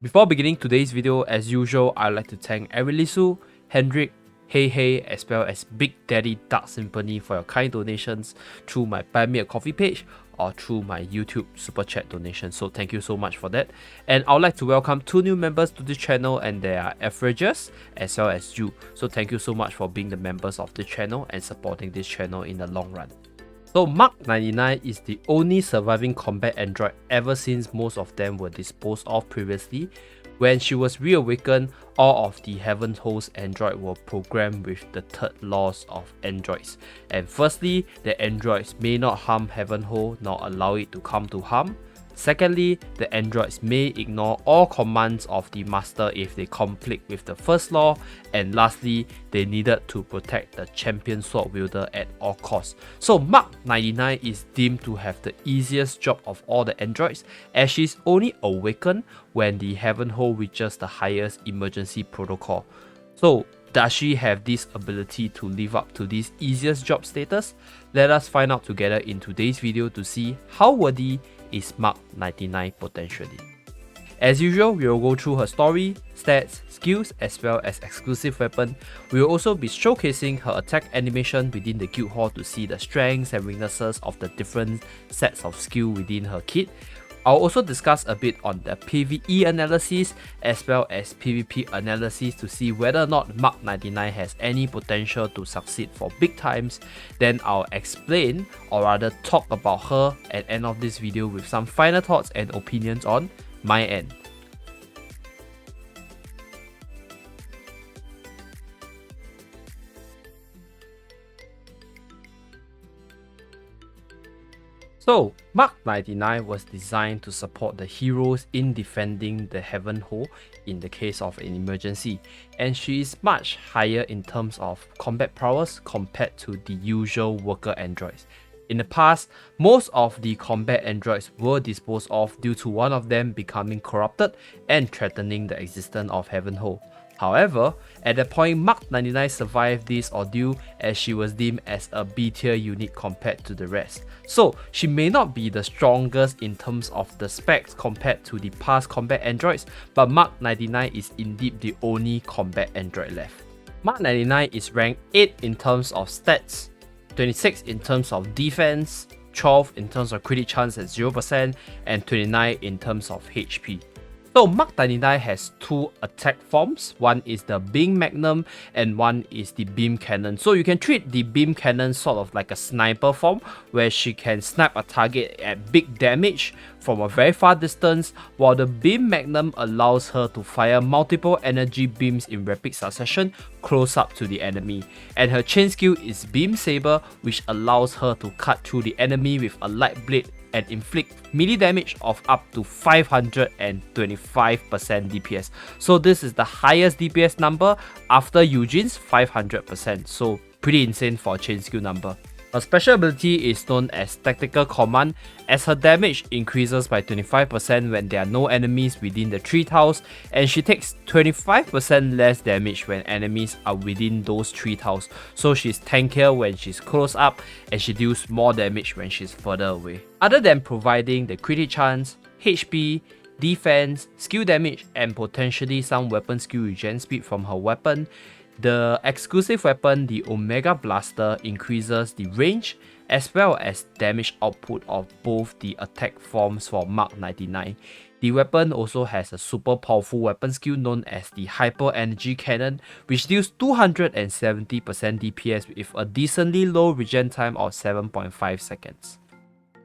Before beginning today's video, as usual, I'd like to thank Arilisu, Hendrik, Hey, as well as Big Daddy Dark Symphony for your kind donations through my Buy Me a Coffee page or through my YouTube Super Chat donation. So thank you so much for that. And I would like to welcome 2 new members to this channel, and they are Efragus as well as you. So thank you so much for being the members of the channel and supporting this channel in the long run. So Mach-99 is the only surviving combat android ever since most of them were disposed of previously. When she was reawakened, all of the Heaven Host androids were programmed with the third laws of androids. And firstly, the androids may not harm Heaven Host nor allow it to come to harm. Secondly, the androids may ignore all commands of the master if they conflict with the first law. And lastly, they needed to protect the champion sword wielder at all costs. So Mach-99 is deemed to have the easiest job of all the androids, as she is only awakened when the Heaven Host reaches the highest emergency protocol. So does she have this ability to live up to this easiest job status? Let us find out together in today's video to see how worthy is Mach-99 potentially. As usual, we will go through her story, stats, skills, as well as exclusive weapon. We will also be showcasing her attack animation within the guild hall to see the strengths and weaknesses of the different sets of skill within her kit. I'll also discuss a bit on the PvE analysis as well as PvP analysis to see whether or not Mach-99 has any potential to succeed for big times. Then I'll explain, or rather talk about her, and end off this video with some final thoughts and opinions on my end. So, Mach-99 was designed to support the heroes in defending the Heaven Host in the case of an emergency, and she is much higher in terms of combat prowess compared to the usual worker androids. In the past, most of the combat androids were disposed of due to one of them becoming corrupted and threatening the existence of Heaven Host. However, at that point, Mach-99 survived this ordeal as she was deemed as a B tier unit compared to the rest. So, she may not be the strongest in terms of the specs compared to the past combat androids, but Mach-99 is indeed the only combat android left. Mach-99 is ranked 8 in terms of stats, 26 in terms of defense, 12 in terms of crit chance at 0%, and 29 in terms of HP. So Mach-99 has 2 attack forms. One is the Beam Magnum and one is the Beam Cannon. So you can treat the Beam Cannon sort of like a sniper form, where she can snipe a target at big damage from a very far distance, while the Beam Magnum allows her to fire multiple energy beams in rapid succession close up to the enemy. And her chain skill is Beam Saber, which allows her to cut through the enemy with a light blade and inflict melee damage of up to 525% DPS. So this is the highest DPS number after Eugene's 500%. So pretty insane for a chain skill number. Her special ability is known as Tactical Command, as her damage increases by 25% when there are no enemies within the 3 tiles, and she takes 25% less damage when enemies are within those 3 tiles. So she's tankier when she's close up, and she deals more damage when she's further away. Other than providing the crit chance, HP, defense, skill damage, and potentially some weapon skill regen speed from her weapon, the exclusive weapon, the Omega Blaster, increases the range as well as damage output of both the attack forms for Mach-99. The weapon also has a super powerful weapon skill known as the Hyper Energy Cannon, which deals 270% DPS with a decently low regen time of 7.5 seconds.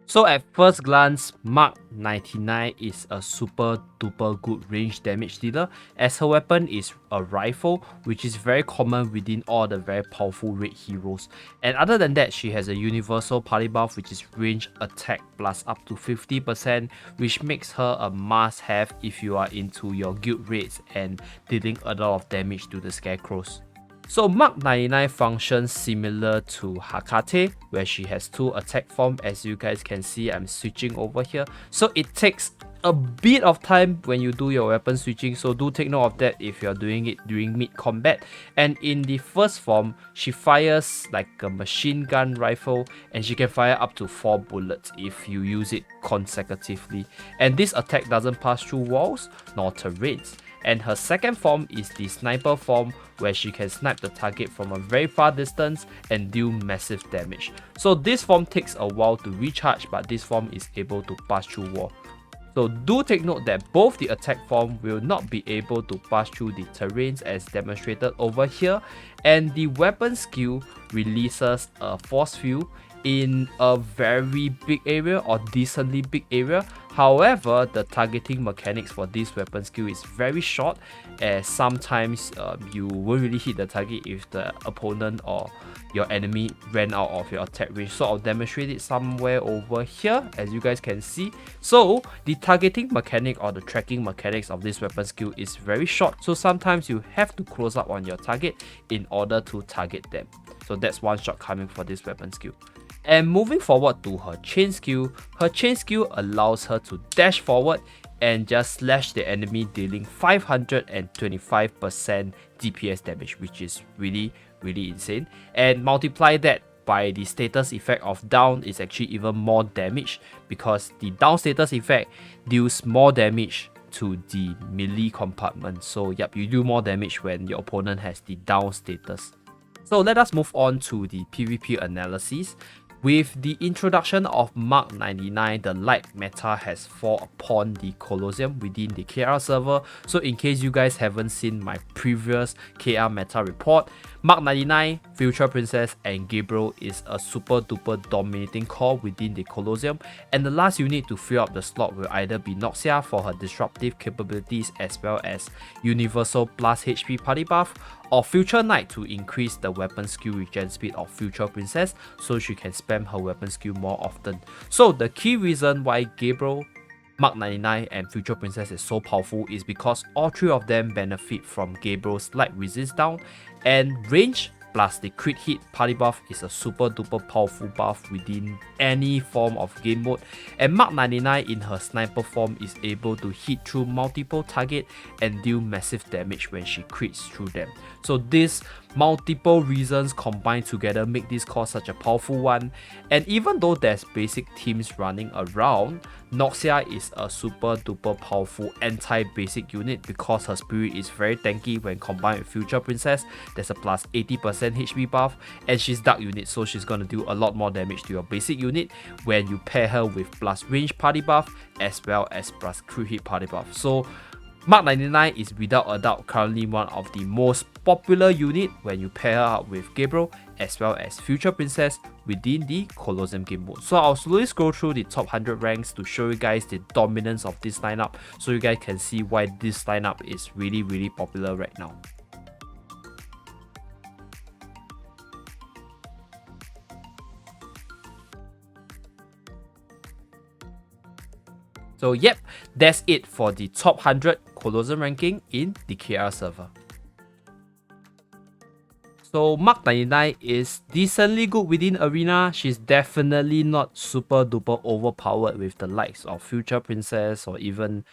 So at first glance, Mach-99 is a super duper good range damage dealer, as her weapon is a rifle, which is very common within all the very powerful raid heroes. And other than that, she has a universal party buff, which is range attack plus up to 50%, which makes her a must have if you are into your guild raids and dealing a lot of damage to the scarecrows. So Mach-99 functions similar to Hakate, where she has 2 attack forms. As you guys can see, I'm switching over here. So it takes a bit of time when you do your weapon switching, so do take note of that if you're doing it during mid combat. And in the first form, she fires like a machine gun rifle, and she can fire up to 4 bullets if you use it consecutively. And this attack doesn't pass through walls nor terrains. And her second form is the sniper form, where she can snipe the target from a very far distance and deal massive damage. So this form takes a while to recharge, but this form is able to pass through wall. So do take note that both the attack form will not be able to pass through the terrains as demonstrated over here, and the weapon skill releases a force field in a very big area or decently big area. However, the targeting mechanics for this weapon skill is very short, as sometimes you won't really hit the target if the opponent or your enemy ran out of your attack range. So I'll demonstrate it somewhere over here, as you guys can see. So the targeting mechanic or the tracking mechanics of this weapon skill is very short, so sometimes you have to close up on your target in order to target them. So that's one shortcoming for this weapon skill. And moving forward to her chain skill allows her to dash forward and just slash the enemy, dealing 525% DPS damage, which is really insane. And multiply that by the status effect of down is actually even more damage, because the down status effect deals more damage to the melee compartment. So yep, you do more damage when your opponent has the down status. So let us move on to the PvP analysis. With the introduction of Mark 99, the light meta has fallen upon the Colosseum within the KR server. So in case you guys haven't seen my previous KR meta report, Mark 99, Future Princess and Gabriel is a super duper dominating core within the Colosseum, and the last unit to fill up the slot will either be Noxia for her disruptive capabilities as well as Universal plus HP party buff, or Future Knight to increase the weapon skill regen speed of Future Princess so she can spam her weapon skill more often. So the key reason why Gabriel, Mark 99 and Future Princess is so powerful is because all three of them benefit from Gabriel's light resist down, and range plus the crit hit party buff is a super duper powerful buff within any form of game mode. And Mark 99 in her sniper form is able to hit through multiple targets and deal massive damage when she crits through them. So these multiple reasons combined together make this core such a powerful one. And even though there's basic teams running around, Noxia is a super duper powerful anti-basic unit because her spirit is very tanky when combined with Future Princess. There's a plus 80% HP buff, and she's dark unit, so she's gonna do a lot more damage to your basic unit when you pair her with plus range party buff as well as plus crit hit party buff. So Mark 99 is without a doubt currently one of the most popular unit when you pair her up with Gabriel as well as Future Princess within the Colosseum game mode. So I'll slowly scroll through the top 100 ranks to show you guys the dominance of this lineup, so you guys can see why this lineup is really popular right now. So yep, that's it for the top 100 Colosseum ranking in the KR server. So Mark 99 is decently good within arena. She's definitely not super duper overpowered with the likes of Future Princess or even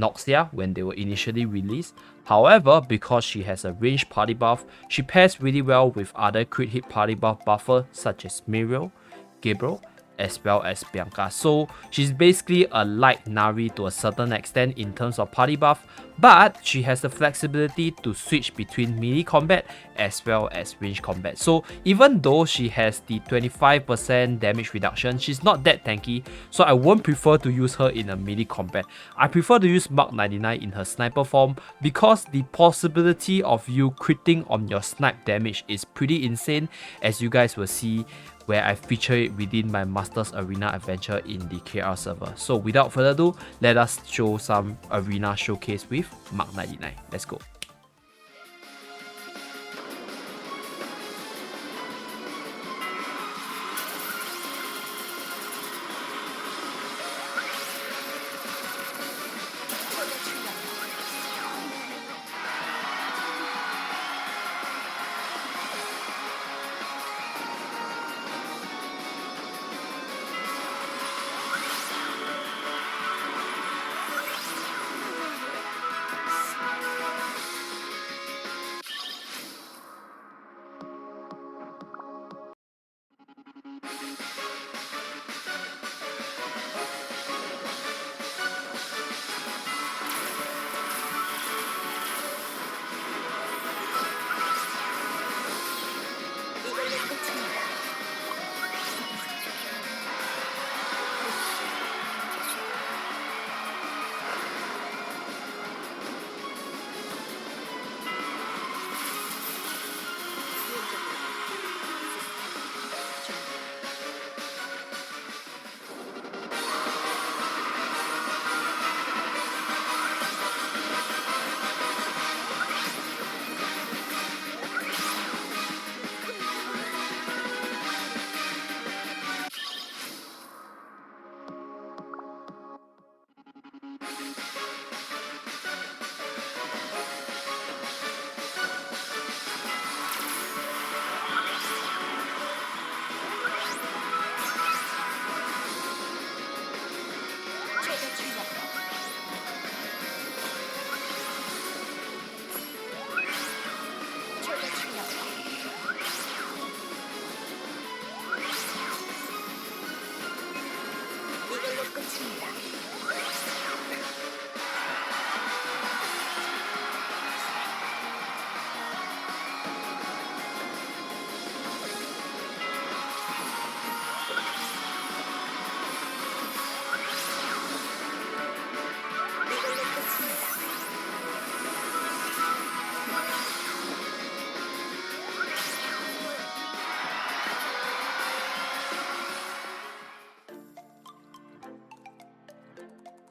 Noxia when they were initially released. However, because she has a range party buff, she pairs really well with other crit hit party buff buffer such as Muriel, Gabriel, as well as Bianca. So she's basically a light Nari to a certain extent in terms of party buff, but she has the flexibility to switch between melee combat as well as range combat. So even though she has the 25% damage reduction, she's not that tanky, so I won't prefer to use her in a melee combat. I prefer to use Mark 99 in her sniper form because the possibility of you critting on your snipe damage is pretty insane, as you guys will see where I feature it within my Masters Arena adventure in the KR server. So without further ado, let us show some arena showcase with Mark 99. Let's go.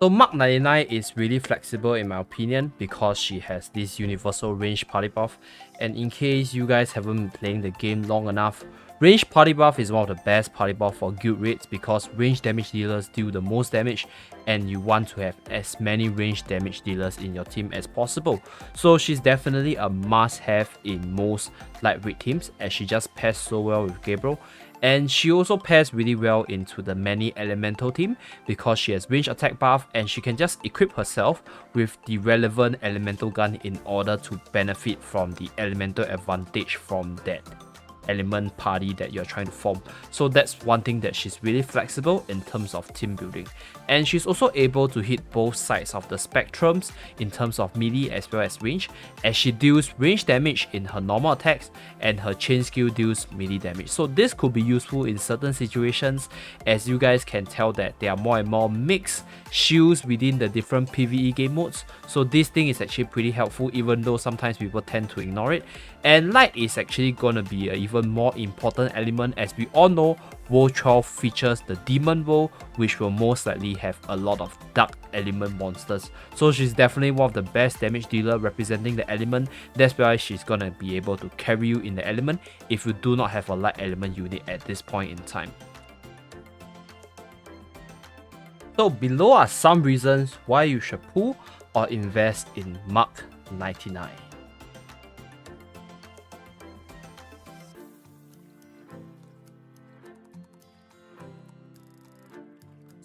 So Mark.99 is really flexible in my opinion because she has this universal range party buff, and in case you guys haven't been playing the game long enough, range party buff is one of the best party buff for guild raids because range damage dealers deal the most damage and you want to have as many range damage dealers in your team as possible. So she's definitely a must have in most light raid teams as she just pairs so well with Gabriel. And she also pairs really well into the many elemental team because she has range attack buff and she can just equip herself with the relevant elemental gun in order to benefit from the elemental advantage from that element party that you're trying to form. So that's one thing that she's really flexible in terms of team building. And she's also able to hit both sides of the spectrums in terms of melee as well as range, as she deals range damage in her normal attacks and her chain skill deals melee damage. So this could be useful in certain situations, as you guys can tell that there are more and more mixed shields within the different PvE game modes. So this thing is actually pretty helpful even though sometimes people tend to ignore it. And light is actually going to be an even more important element, as we all know World 12 features the Demon World, which will most likely have a lot of dark element monsters. So she's definitely one of the best damage dealer representing the element. That's why she's going to be able to carry you in the element if you do not have a light element unit at this point in time. So below are some reasons why you should pull or invest in Mark.99.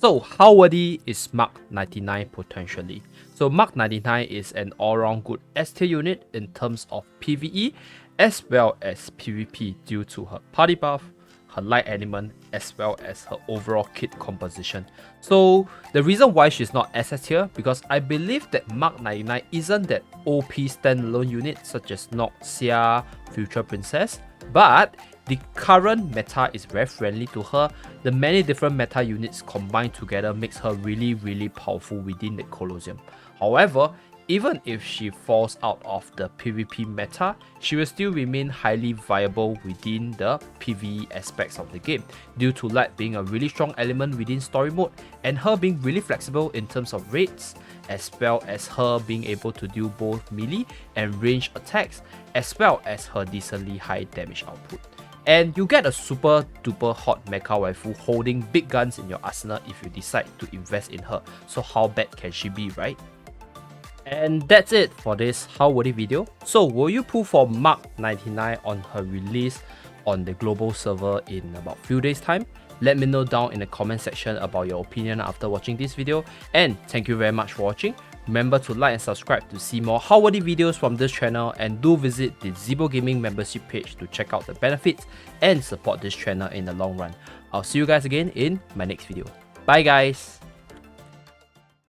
So how worthy is Mark.99 potentially? So Mark.99 is an all-round good S tier unit in terms of PvE as well as PvP due to her party buff, her light element, as well as her overall kit composition. So the reason why she's not SS tier, because I believe that Mark.99 isn't that OP standalone unit such as Noxia, Future Princess, but the current meta is very friendly to her. The many different meta units combined together makes her really powerful within the Colosseum. However, even if she falls out of the PvP meta, she will still remain highly viable within the PvE aspects of the game, due to light being a really strong element within story mode and her being really flexible in terms of raids, as well as her being able to do both melee and range attacks, as well as her decently high damage output. And you get a super duper hot mecha waifu holding big guns in your arsenal if you decide to invest in her. So how bad can she be, right? And that's it for this how worthy video. So will you pull for Mark.99 on her release on the global server in about few days time? Let me know down in the comment section about your opinion after watching this video. And thank you very much for watching. Remember to like and subscribe to see more how worthy videos from this channel, and do visit the Zeeebo Gaming membership page to check out the benefits and support this channel in the long run. I'll see you guys again in my next video. Bye guys!